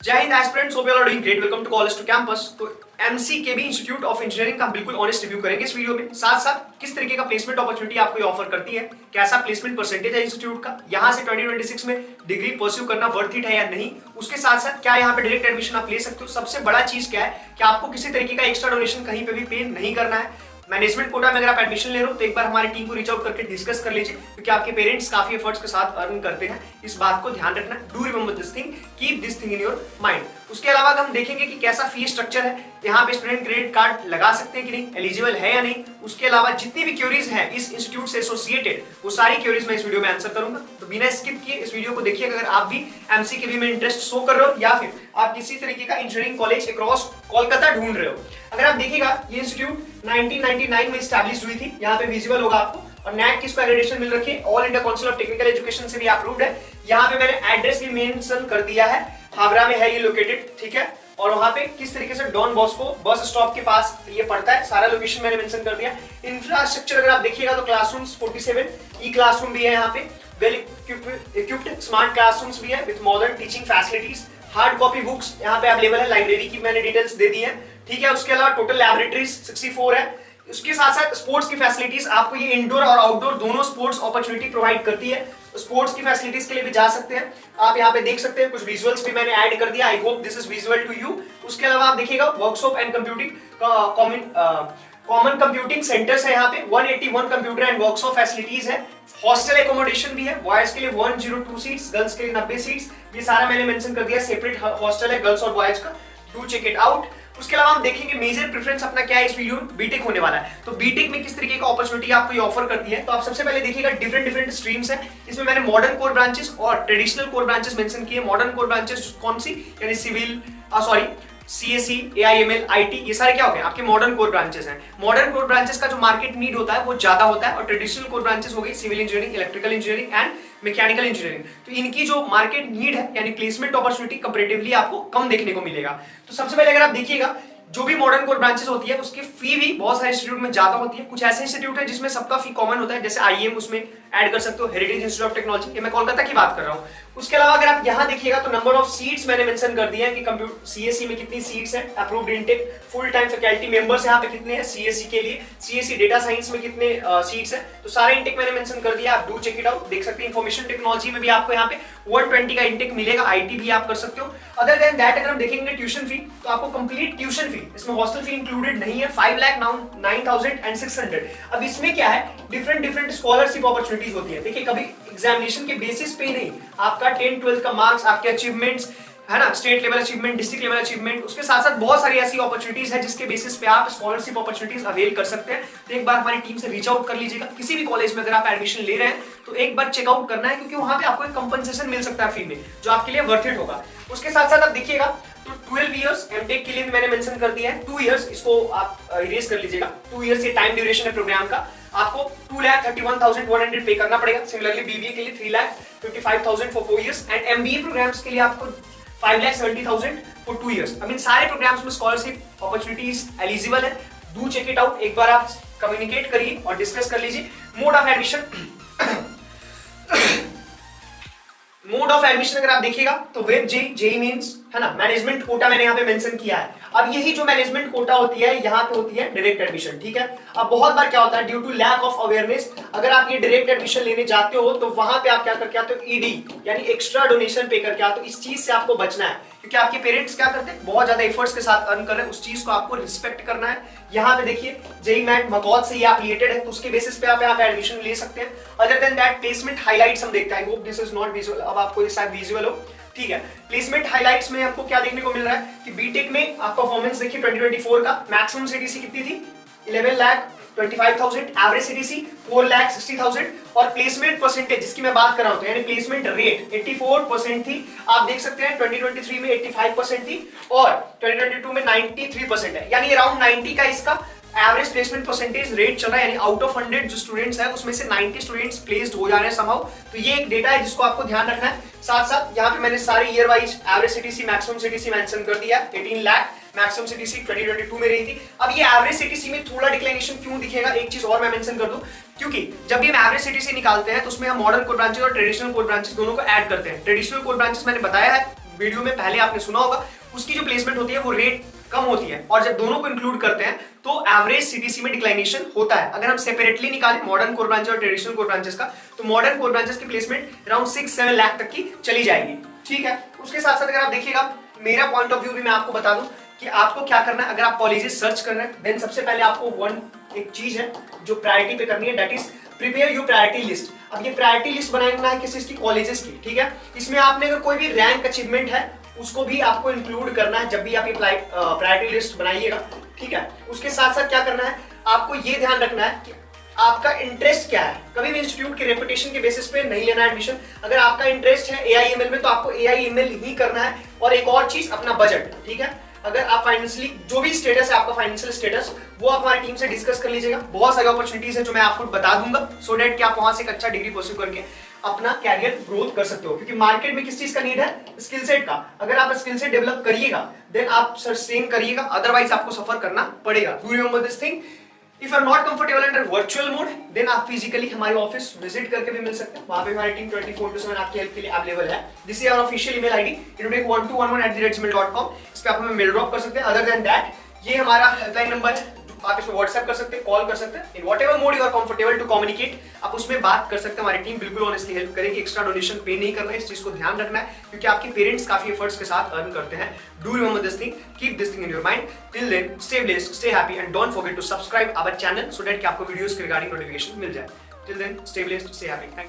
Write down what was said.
जय हिंद aspirants, hope you are doing great. Welcome to college to campus. तो MCKB institute of engineering का बिल्कुल ऑनेस्ट रिव्यू करेंगे इस वीडियो में। साथ साथ किस तरीके का प्लेसमेंट अपॉर्चुनिटी आपको ये ऑफर करती है, कैसा प्लेसमेंट परसेंटेज है इंस्टीट्यूट का, यहाँ से 2026 में डिग्री परस्यू करना वर्थ इट है या नहीं, उसके साथ साथ क्या यहाँ पे डायरेक्ट एडमिशन आप ले सकते हो। सबसे बड़ा चीज क्या है कि आपको किसी तरीके का एक्स्ट्रा डोनेशन कहीं पे भी पे नहीं करना है। मैनेजमेंट कोटा में अगर आप एडमिशन ले रहे हो तो एक बार हमारी टीम को रीच आउट करके डिस्कस कर लीजिए, क्योंकि आपके पेरेंट्स काफी एफर्ट्स के साथ अर्न करते हैं। इस बात को ध्यान रखना, do remember this thing, keep this thing in your mind. उसके अलावा हम देखेंगे कि कैसा फी स्ट्रक्चर है, यहाँ पे स्टूडेंट क्रेडिट कार्ड लगा सकते हैं कि नहीं, एलिजिबल है या नहीं। उसके अलावा जितनी भी क्वेरीज हैं इस इंस्टीट्यूट से एसोसिएटेड, वो सारी क्वेरीज मैं इस वीडियो में आंसर करूंगा। तो बिना स्किप किए इस वीडियो को देखिए। अगर आप भी एमसीकेबी में इंटरेस्ट शो कर रहे हो या फिर आप किसी तरीके का इंजीनियरिंग कॉलेज अक्रॉस कोलकाता ढूंढ रहे हो, अगर आप देखिएगा ये इंस्टीट्यूट 1999 में स्टैब्लिश हुई थी। यहाँ पे विजिबल होगा आपको, और नैक की इसको एक्रेडिटेशन मिल रखी है, all India council of technical education से भी अप्रूव्ड है। यहाँ पे मैंने एड्रेस भी मेंशन कर दिया है, हावड़ा में है ये लोकेटेड, ठीक है। और वहां पे किस तरीके से डॉन बॉस्को बस स्टॉप के पास ये पड़ता है, सारा लोकेशन मैंने मेंशन कर दिया। इंफ्रास्ट्रक्चर अगर आप देखिएगा तो क्लासरूम्स 47 ई क्लासरूम भी है यहाँ पे, वेल इक्विप्ड स्मार्ट क्लासरूम्स भी है with modern teaching facilities. Hard copy books यहाँ पे अवेलेबल है, लाइब्रेरी की मैंने डिटेल्स दे दी है, ठीक है। उसके अलावा टोटल लैबोरेटरीज 64 है। उसके साथ साथ स्पोर्ट्स की फैसिलिटीज आपको ये इंडोर और आउटडोर दोनों स्पोर्ट्स अपॉर्चुनिटी प्रोवाइड करती है। स्पोर्ट्स की फैसिलिटीज के लिए भी जा सकते हैं आप, यहाँ पे देख सकते हैं कुछ विजुअल्स भी मैंने ऐड कर दिया। I hope this is visual to you. उसके अलावा आप देखिएगा workshop and computing common computing centers है यहाँ पे, 181 कंप्यूटर एंड वर्कशॉप फैसिलिटीज है। हॉस्टल एकोमोडेशन भी है, बॉयज के लिए 102 सीट्स, गर्ल्स के लिए 90 सीट्स। ये सारा मैंने मेंशन कर दिया, सेपरेट हॉस्टल है गर्ल्स और बॉयज का, डू चेक इट आउट। उसके अलावा हम देखेंगे मेजर प्रेफरेंस अपना क्या है इस वीडियो में, बीटेक होने वाला है। तो बीटेक में किस तरीके का अपॉर्चुनिटी आपको ये ऑफर करती है, तो आप सबसे पहले देखिएगा डिफरेंट स्ट्रीम्स है। इसमें मैंने मॉडर्न कोर ब्रांचेस और ट्रेडिशनल कोर ब्रांचेस मेंशन किए। मॉडर्न कोर ब्रांचेस कौन सी, यानी सिविल सीएससी, एआईएमएल, आईटी, ये सारे क्या हो गए आपके मॉडर्न कोर ब्रांचेस हैं। मॉडर्न कोर ब्रांचेस का जो मार्केट नीड होता है वो ज्यादा होता है, और ट्रेडिशनल कोर ब्रांचेस हो गई civil engineering, electrical engineering and mechanical engineering. तो इनकी जो मार्केट नीड है यानी प्लेसमेंट अपॉर्चुनिटी कंपैरेटिवली आपको कम देखने को मिलेगा। तो सबसे पहले अगर आप देखिएगा जो भी मॉडर्न कोर ब्रांचेस होती है उसकी फी भी बहुत सारे इंस्टीट्यूट में ज्यादा होती है। कुछ ऐसे इंस्टीट्यूट है जिसमें सबका फी कॉमन होता है, जैसे आईएम उसमें ऐड कर सकते हो, हेरिटेज इंस्टीट्यूट ऑफ टेक्नोलॉजी, ये मैं कोलकाता की बात कर रहा हूँ। उसके अलावा अगर आप यहाँ देखिएगा तो नंबर ऑफ सीट्स मैंने मेंशन कर दिया है कि कंप्यूटर सीएससी में कितनी सीट्स है, approved intake, full time faculty members यहाँ पे कितने हैं सीएससी के लिए, सीएससी डेटा साइंस में कितने सीट्स है, तो सारे इनटेक मैंने मेंशन कर दिया, आप डू चेक इट आउट, देख सकते हैं। इंफॉर्मेशन टेक्नोलॉजी में भी आपको यहाँ पे 120 का इनटेक मिलेगा, आईटी भी आप कर सकते हो। अदर देन दैट अगर हम देखेंगे ट्यूशन फी, तो आपको कंप्लीट ट्यूशन फी, इसमें हॉस्टल फी इंक्लूडेड नहीं है, 5,09,600। अब इसमें क्या है, डिफरेंट स्कॉलरशिप अपॉर्चुनिटीज होती है। देखिए कभी एग्जामिनेशन के बेसिस पे नहीं, आपका 10-12 का मार्क्स, आपके अचीवमेंट्स है ना, state level achievement, district level achievement, उसके साथ साथ बहुत सारी ऐसी अपॉर्चुनिटीज है जिसके बेसिस पे आप स्कॉलरशिप अपॉर्चुनिटीज अवेल कर सकते हैं। तो एक बार हमारी टीम से रीच आउट कर लीजिएगा। किसी भी कॉलेज में अगर आप एडमिशन ले रहे हैं तो एक बार चेकआउट करना है, क्योंकि वहां पे आपको एक कंपनसेशन मिल सकता है फी में, जो आपके लिए वर्थ इट होगा। उसके साथ साथ आप देखिएगा तो 12 इयर्स एमटेक के लिए भी मैंने मेंशन कर दिया है। 2 इयर्स इसको आप इरेज कर लीजिएगा, 2 इयर्स ये टाइम ड्यूरेशन है प्रोग्राम का। आपको 2,31,100 पे करना पड़ेगा। सिमिलरली बीबीए के लिए 3,55,000 for 4 years and MBA programs के लिए आपको 5,70,000 फॉर 2 इयर्स। अब इन सारे प्रोग्राम्स में स्कॉलरशिप अपॉर्चुनिटीज एलिजिबल है, डू चेक इट आउट। एक बार आप कम्युनिकेट करिए और डिस्कस कर लीजिए। मोड ऑफ एडमिशन अगर आप देखिएगा तो वेब जेई मींस है ना, मैनेजमेंट कोटा मैंने यहाँ पे मेंशन किया है। अब यही जो मैनेजमेंट कोटा होती है यहाँ पे होती है डायरेक्ट एडमिशन, ठीक है। अब बहुत बार क्या होता है, due to lack of awareness, अगर आप ये डायरेक्ट एडमिशन लेने जाते हो तो वहां पे आप क्या करके आते हो, ईडी यानी एक्स्ट्रा डोनेशन पे करके आते हो। इस चीज से आपको बचना है, क्योंकि आपके पेरेंट्स क्या करते हैं, बहुत ज्यादा एफर्ट्स के साथ अर्न कर रहे हैं, उस चीज को आपको रिस्पेक्ट करना है। यहाँ पे देखिए जेई मैट मकौद से ये एफिलिएटेड है, तो उसके बेसिस पे आप यहाँ पे एडमिशन ले सकते हैं। Other than that placement highlights हम देखते हैं। आई hope this is not visual, अब आपको ये शायद विजुअल हो, ठीक है। प्लेसमेंट हाइलाइट्स में आपको क्या देखने को मिल रहा है कि बीटेक में आप परफॉर्मेंस देखिए 2024 का मैक्सिमम सीटीसी कितनी थी, 11,25,000, एवरेज सीटीसी 4,60,000, और प्लेसमेंट परसेंटेज जिसकी मैं बात कर रहा हूं, यानी प्लेसमेंट रेट 84% थी। आप देख सकते हैं 2023 में 85% थी और 2022 में 93% है, यानी अराउंड 90 का इसका एवरेज प्लेसमेंट परसेंटेज रेट चल रहा है, यानी आउट ऑफ 100 जो स्टूडेंट्स हैं उसमें से 90 स्टूडेंट्स प्लेस्ड हो जा रहे हैं समहाउ। तो ये एक डेटा है जिसको आपको ध्यान रखना है। साथ साथ यहाँ पे मैंने सारे year wise average CTC maximum CTC mention कर दिया। 18 लाख मैक्सिमम सीटीसी 2022 में रही थी। अब ये एवरेज सीटीसी में थोड़ा डिक्लाइनेशन क्यों दिखेगा, एक चीज और मैं मेंशन कर दूं, क्योंकि जब भी हम एवरेज सीटीसी निकालते हैं तो उसमें हम मॉडर्न कोर ब्रांचेस और ट्रेडिशनल कोर ब्रांचेस दोनों को ऐड करते हैं। ट्रेडिशनल कोर ब्रांचेस मैंने बताया है वीडियो में पहले आपने सुना होगा, उसकी जो प्लेसमेंट होती है वो रेट कम होती है, और जब दोनों को इंक्लूड करते हैं तो एवरेज सीटीसी में डिक्लाइनेशन होता है। अगर हम सेपरेटली निकालें मॉडर्न कोर ब्रांचेस और ट्रेडिशनल कोर ब्रांचेस का, तो मॉडर्न कोर ब्रांचेस की प्लेसमेंट अराउंड 6-7 लाख तक की चली जाएगी, ठीक है। उसके साथ साथ अगर आप देखिएगा, मेरा पॉइंट ऑफ व्यू भी मैं आपको बता दूं कि आपको क्या करना है। अगर आप कॉलेजेस सर्च कर रहे हैं, देन सबसे पहले आपको एक चीज है जो प्रायोरिटी पे करनी है, that is prepare your priority list. अब ये प्रायोरिटी लिस्ट बनाना है किस चीज की, कॉलेजेस की, ठीक है। इसमें आपने अगर कोई भी रैंक अचीवमेंट है उसको भी आपको इंक्लूड करना है जब भी आप ये प्रायोरिटी लिस्ट बनाइएगा, ठीक है। उसके साथ साथ क्या करना है, आपको ये ध्यान रखना है कि आपका इंटरेस्ट क्या है। कभी भी इंस्टीट्यूट के रेपुटेशन के बेसिस पे नहीं लेना है एडमिशन। अगर आपका इंटरेस्ट है AIML में तो आपको AIML ही करना है। और एक और चीज, अपना बजट, ठीक है। अगर आप फाइनेंशियली जो भी स्टेटस है आपका, फाइनेंशियल स्टेटस, वो आप हमारी टीम से डिस्कस कर लीजिएगा। बहुत सारी अपॉर्चुनिटीज है जो मैं आपको बता दूंगा, सो दैट कि आप वहां से एक अच्छा डिग्री परस्यू करके अपना कैरियर ग्रोथ कर सकते हो। क्योंकि मार्केट में किस चीज का नीड है, स्किल सेट का। अगर आप स्किल सेट डेवलप करिएगा देन आप सस्टेन करिएगा, अदरवाइज आपको सफर करना पड़ेगा। Do remember this thing, if you are not comfortable under virtual mode, then आप फिजिकली हमारे ऑफिस विजिट करके भी मिल सकते हैं। वहां पे हमारी टीम 24/7 आपकी हेल्प के लिए अवेलेबल है। This is our official email ID inudek1211@gmail.com। इस पे आप हमें मेल ड्रॉप कर सकते हैं। अदर देन दैट, ये हमारा हेल्पलाइन नंबर है, आप इस पे व्हाट्सएप कर सकते हैं, कॉल कर सकते हैं। In whatever mode you are comfortable to communicate, आप उसमें बात कर सकते हैं। हमारी टीम बिल्कुल ऑनेस्टली हेल्प करेगी। एक्स्ट्रा डोनेशन पे नहीं करना है, इस चीज को ध्यान रखना है, क्योंकि आपके पेरेंट्स काफी एफर्ट्स के साथ अर्न करते हैं। Do remember this thing, keep this thing in your mind. Till then, stay blessed, stay happy and don't forget to subscribe our channel so that कि आपको वीडियोस के रिगार्डिंग नोटिफिकेशन मिल जाए। Till then, stay blessed, stay happy.